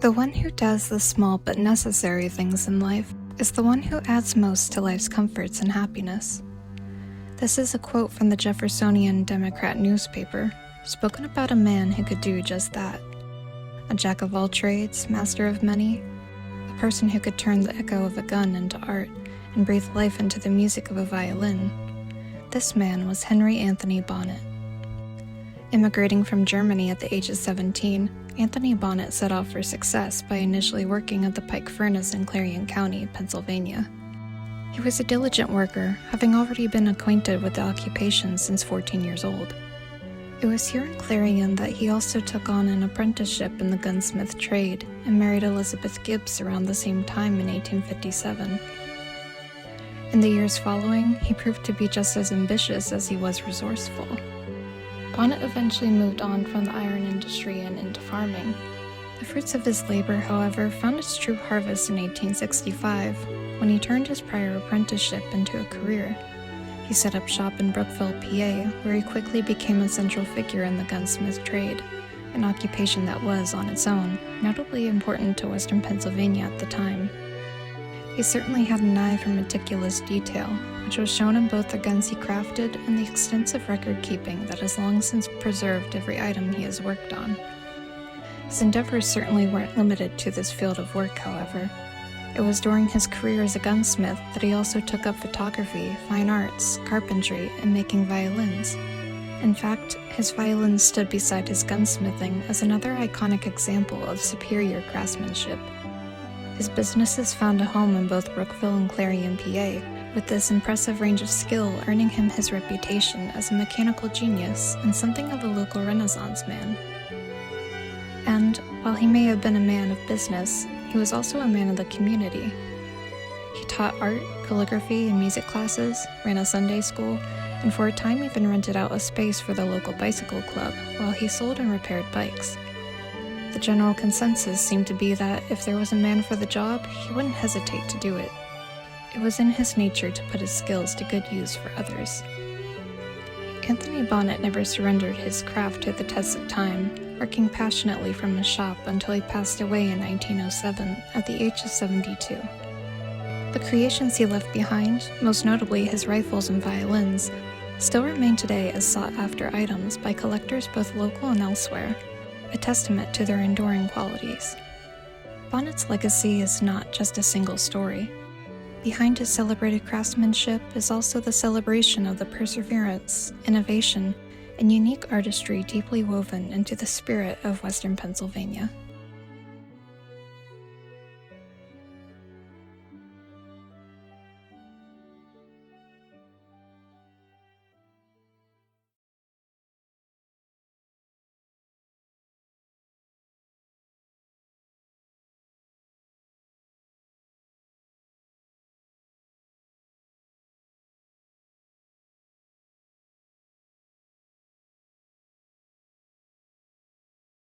The one who does the small but necessary things in life is the one who adds most to life's comforts and happiness. This is a quote from the Jeffersonian Democrat newspaper, spoken about a man who could do just that. A jack of all trades, master of many, a person who could turn the echo of a gun into art and breathe life into the music of a violin. This man was Henry Anthony Bonnet. Immigrating from Germany at the age of 17, Anthony Bonnet set off for success by initially working at the Pike Furnace in Clarion County, Pennsylvania. He was a diligent worker, having already been acquainted with the occupation since 14 years old. It was here in Clarion that he also took on an apprenticeship in the gunsmith trade and married Elizabeth Gibbs around the same time in 1857. In the years following, he proved to be just as ambitious as he was resourceful. Bonnet eventually moved on from the iron industry and into farming. The fruits of his labor, however, found its true harvest in 1865, when he turned his prior apprenticeship into a career. He set up shop in Brookville, PA, where he quickly became a central figure in the gunsmith trade, an occupation that was, on its own, notably important to western Pennsylvania at the time. He certainly had an eye for meticulous detail, which was shown in both the guns he crafted and the extensive record-keeping that has long since preserved every item he has worked on. His endeavors certainly weren't limited to this field of work, however. It was during his career as a gunsmith that he also took up photography, fine arts, carpentry, and making violins. In fact, his violins stood beside his gunsmithing as another iconic example of superior craftsmanship. His businesses found a home in both Brookville and Clarion, PA, with this impressive range of skill earning him his reputation as a mechanical genius and something of a local Renaissance man. And, while he may have been a man of business, he was also a man of the community. He taught art, calligraphy, and music classes, ran a Sunday school, and for a time even rented out a space for the local bicycle club while he sold and repaired bikes. The general consensus seemed to be that if there was a man for the job, he wouldn't hesitate to do it. It was in his nature to put his skills to good use for others. Anthony Bonnet never surrendered his craft to the test of time, working passionately from his shop until he passed away in 1907 at the age of 72. The creations he left behind, most notably his rifles and violins, still remain today as sought-after items by collectors both local and elsewhere, a testament to their enduring qualities. Bonnet's legacy is not just a single story. Behind his celebrated craftsmanship is also the celebration of the perseverance, innovation, and unique artistry deeply woven into the spirit of western Pennsylvania.